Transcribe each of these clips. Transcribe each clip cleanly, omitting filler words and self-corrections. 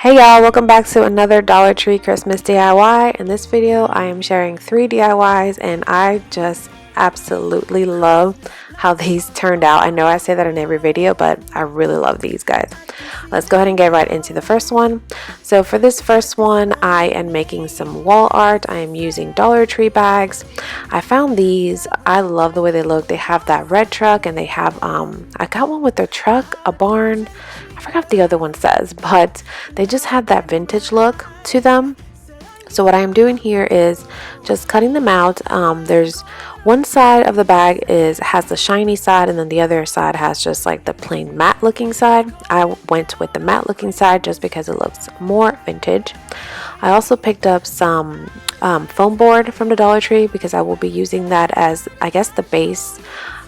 Hey y'all, welcome back to another Dollar Tree Christmas DIY. In this video, I am sharing 3 DIYs and I just absolutely love how these turned out. I know I say that in every video, but I really love these guys. Let's go ahead and get right into the first one. So for this first one, I am making some wall art. I am using Dollar Tree bags. I found these. I love the way they look. They have that red truck and they have, I got one with a truck, a barn. I forgot what the other one says, but they just have that vintage look to them. So what I am doing here is just cutting them out. There's one side of the bag has the shiny side, and then the other side has just like the plain matte looking side. I went with the matte looking side just because it looks more vintage. I also picked up some foam board from the Dollar Tree because I will be using that as, I guess, the base.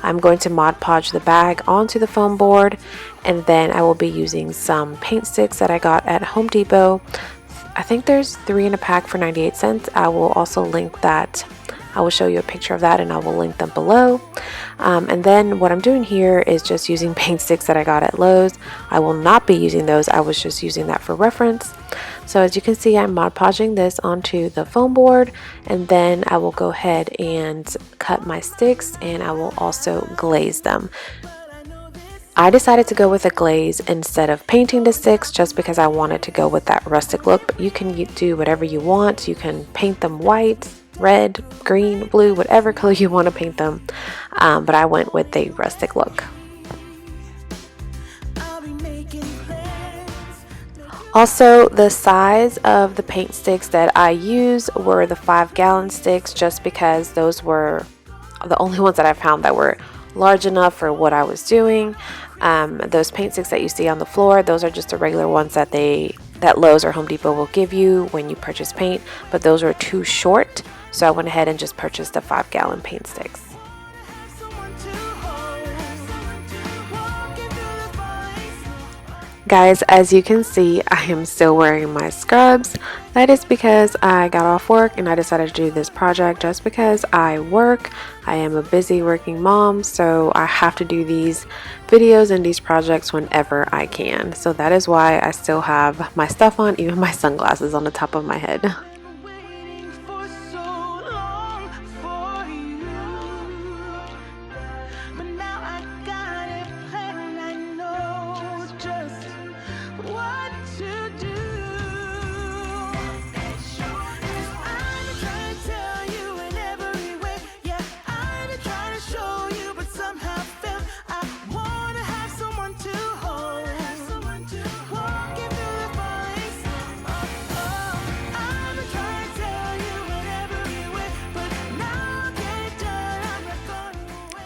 I'm going to Mod Podge the bag onto the foam board, and then I will be using some paint sticks that I got at Home Depot. I think there's 3 in a pack for 98 cents. I will also link that. I will show you a picture of that and I will link them below. And then what I'm doing here is just using paint sticks that I got at Lowe's. I will not be using those. I was just using that for reference. So as you can see, I'm Mod Podging this onto the foam board, and then I will go ahead and cut my sticks and I will also glaze them. I decided to go with a glaze instead of painting the sticks just because I wanted to go with that rustic look, but you can do whatever you want. You can paint them white, red, green, blue, whatever color you want to paint them, but I went with a rustic look. Also, the size of the paint sticks that I used were the 5-gallon sticks just because those were the only ones that I found that were large enough for what I was doing. Those paint sticks that you see on the floor, those are just the regular ones that Lowe's or Home Depot will give you when you purchase paint, but those were too short, so I went ahead and just purchased the 5-gallon paint sticks. Guys, as you can see, I am still wearing my scrubs. That is because I got off work and I decided to do this project just because I work. I am a busy working mom, so I have to do these videos and these projects whenever I can. So that is why I still have my stuff on, even my sunglasses on the top of my head.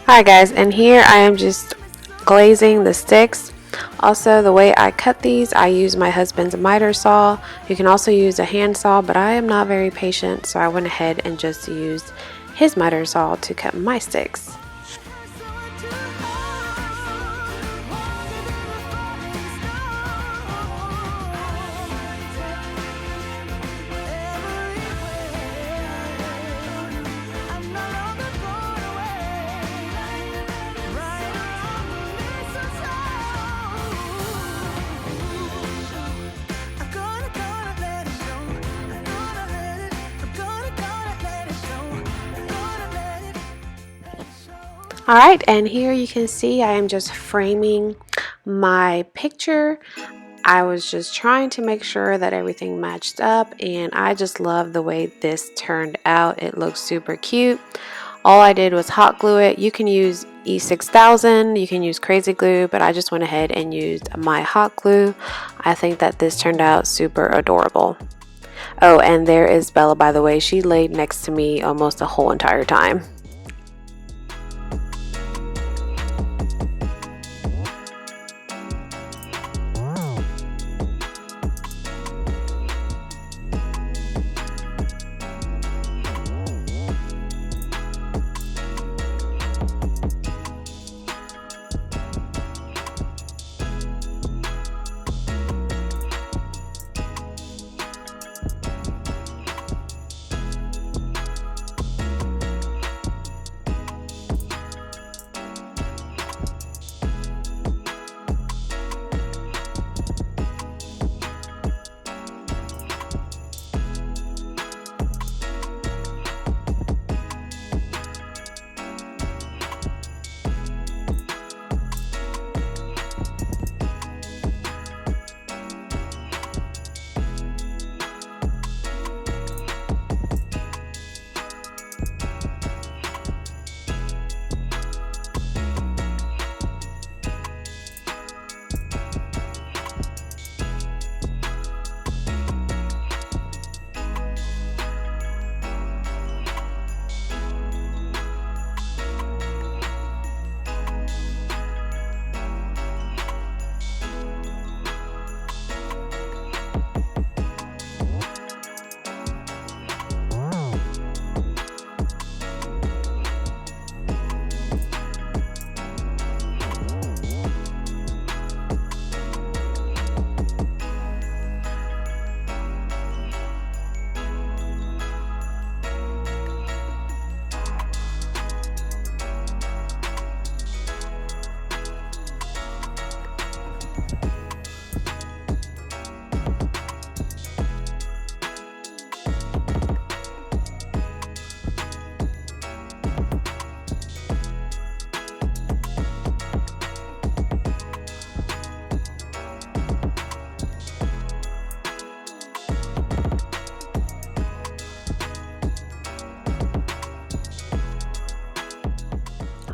Hi guys, and here I am just glazing the sticks. Also, the way I cut these, I use my husband's miter saw. You can also use a hand saw, but I am not very patient, so I went ahead and just used his miter saw to cut my sticks. Alright, and here you can see I am just framing my picture. I was just trying to make sure that everything matched up, and I just love the way this turned out. It looks super cute. All I did was hot glue it. You can use E6000, you can use crazy glue, but I just went ahead and used my hot glue. I think that this turned out super adorable. Oh, and there is Bella, by the way. She laid next to me almost the whole entire time.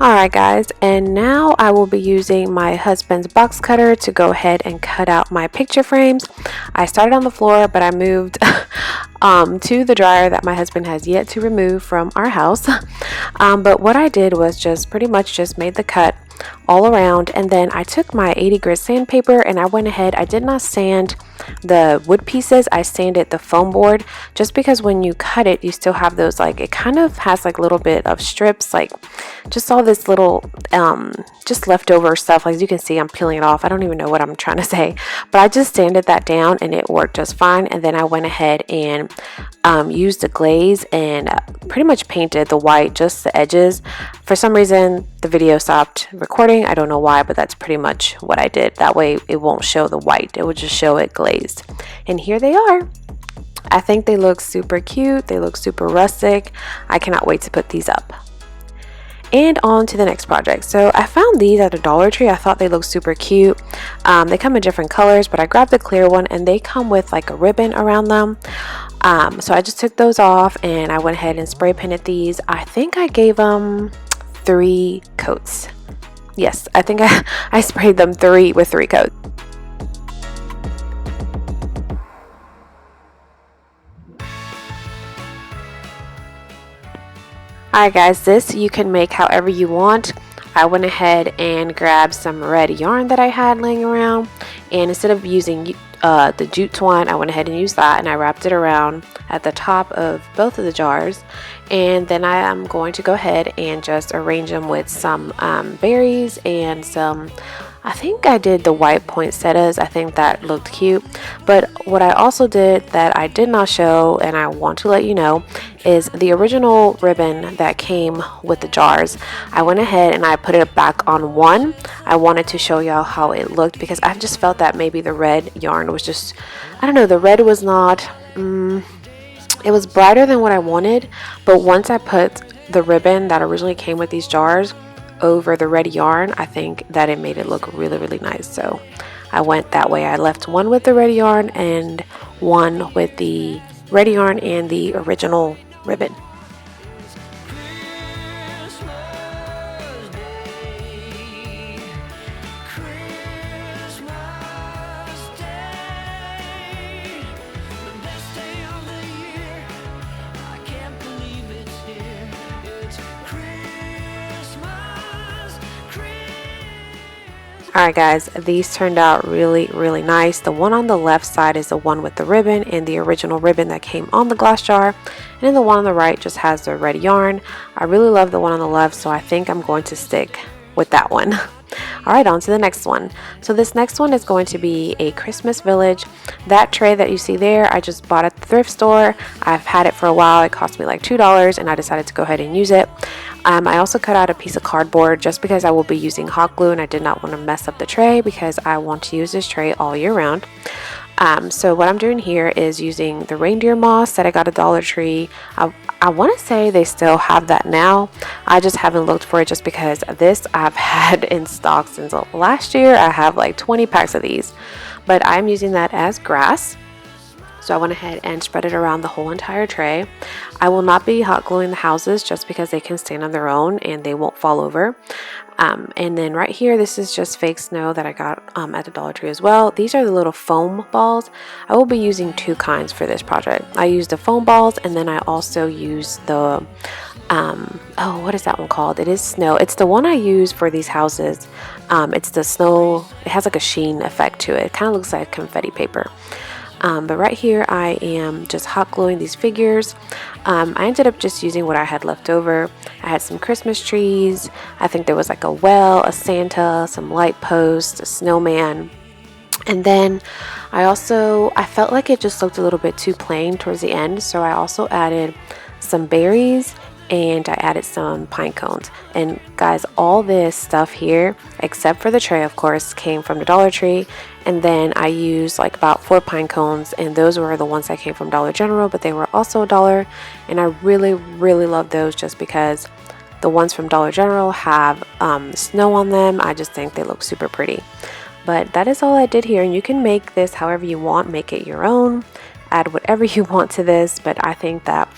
Alright guys, and now I will be using my husband's box cutter to go ahead and cut out my picture frames. I started on the floor, but I moved to the dryer that my husband has yet to remove from our house. But what I did was just pretty much just made the cut all around, and then I took my 80 grit sandpaper and I went ahead. I did not sand the wood pieces, I sanded the foam board, just because when you cut it you still have those, like, it kind of has like a little bit of strips, like just all this little just leftover stuff. Like, as you can see, I'm peeling it off. I don't even know what I'm trying to say, but I just sanded that down and it worked just fine. And then I went ahead and used the glaze and pretty much painted the white, just the edges. For some reason the video stopped recording, I don't know why, but that's pretty much what I did. That way it won't show the white, it would just show it glazed. And here they are. I think they look super cute, they look super rustic. I cannot wait to put these up. And on to the next project. So I found these at a Dollar Tree. I thought they looked super cute. They come in different colors, but I grabbed the clear one and they come with like a ribbon around them. So I just took those off and I went ahead and spray painted these. I think I gave them 3 coats. Yes, I think I sprayed them 3 coats. Alright guys, this you can make however you want. I went ahead and grabbed some red yarn that I had laying around, and instead of using the jute twine, I went ahead and used that, and I wrapped it around at the top of both of the jars. And then I am going to go ahead and just arrange them with some berries and some, I think I did the white poinsettias. I think that looked cute. But what I also did that I did not show, and I want to let you know, is the original ribbon that came with the jars. I went ahead and I put it back on one. I wanted to show y'all how it looked, because I just felt that maybe the red yarn was just, I don't know, the red was not, it was brighter than what I wanted. But once I put the ribbon that originally came with these jars over the red yarn, I think that it made it look really, really nice. So I went that way. I left one with the red yarn and one with the red yarn and the original ribbon. Alright guys, these turned out really, really nice. The one on the left side is the one with the ribbon and the original ribbon that came on the glass jar, and then the one on the right just has the red yarn. I really love the one on the left, so I think I'm going to stick with that one. Alright, on to the next one. So this next one is going to be a Christmas village. That tray that you see there, I just bought at the thrift store. I've had it for a while. It cost me like $2 and I decided to go ahead and use it. I also cut out a piece of cardboard just because I will be using hot glue and I did not want to mess up the tray, because I want to use this tray all year round. So what I'm doing here is using the reindeer moss that I got at Dollar Tree. I want to say they still have that now. I just haven't looked for it, just because this I've had in stock since last year. I have like 20 packs of these, but I'm using that as grass. So I went ahead and spread it around the whole entire tray. I will not be hot gluing the houses just because they can stand on their own and they won't fall over. And then right here, this is just fake snow that I got at the Dollar Tree as well. These are the little foam balls. I will be using 2 kinds for this project. I use the foam balls, and then I also use the oh, what is that one called? It is snow. It's the one I use for these houses. It's the snow. It has like a sheen effect to it. It kind of looks like confetti paper. But right here I am just hot gluing these figures. I ended up just using what I had left over. I had some Christmas trees. I think there was like a well, a Santa, some light posts, a snowman. And then I felt like it just looked a little bit too plain towards the end, so I also added some berries and I added some pine cones. And guys, all this stuff here, except for the tray of course, came from the Dollar Tree. And then I used like about 4 pine cones, and those were the ones that came from Dollar General, but they were also $1. And I really, really love those, just because the ones from Dollar General have snow on them. I just think they look super pretty. But that is all I did here, and you can make this however you want, make it your own, add whatever you want to this, but I think that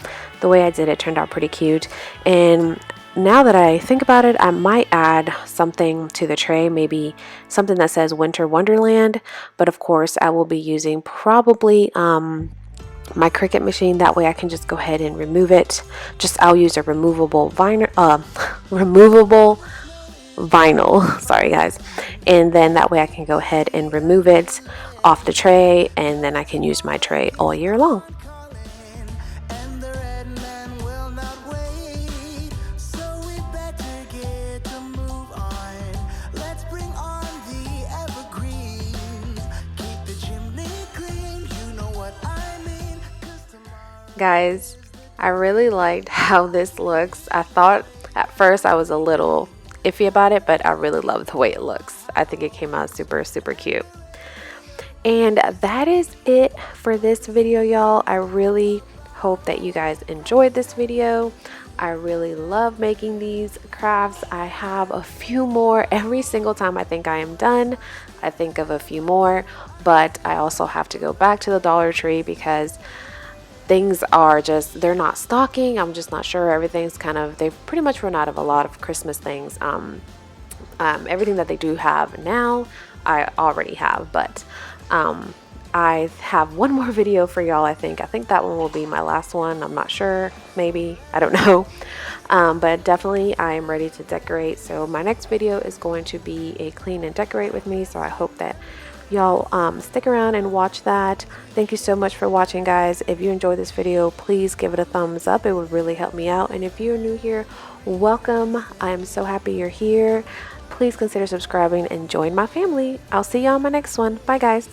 the way I did it turned out pretty cute. And now that I think about it, I might add something to the tray, maybe something that says Winter Wonderland, but of course I will be using probably my Cricut machine. That way I can just go ahead and remove it. I'll use a removable vinyl, sorry guys, and then that way I can go ahead and remove it off the tray, and then I can use my tray all year long. Guys, I really liked how this looks. I thought at first I was a little iffy about it, but I really love the way it looks. I think it came out super cute. And that is it for this video, y'all. I really hope that you guys enjoyed this video. I really love making these crafts. I have a few more. Every single time I think I am done, I think of a few more, but I also have to go back to the Dollar Tree because things are just, they're not stocking. I'm just not sure. Everything's kind of, they've pretty much run out of a lot of Christmas things. Everything that they do have now, I already have, but I have one more video for y'all. I think that one will be my last one. I'm not sure, maybe, I don't know. But definitely I am ready to decorate. So my next video is going to be a clean and decorate with me. So I hope that y'all stick around and watch that. Thank you so much for watching, guys. If you enjoyed this video, please give it a thumbs up. It would really help me out. And if you're new here, welcome. I am so happy you're here. Please consider subscribing and join my family. I'll see you on my next one. Bye, guys.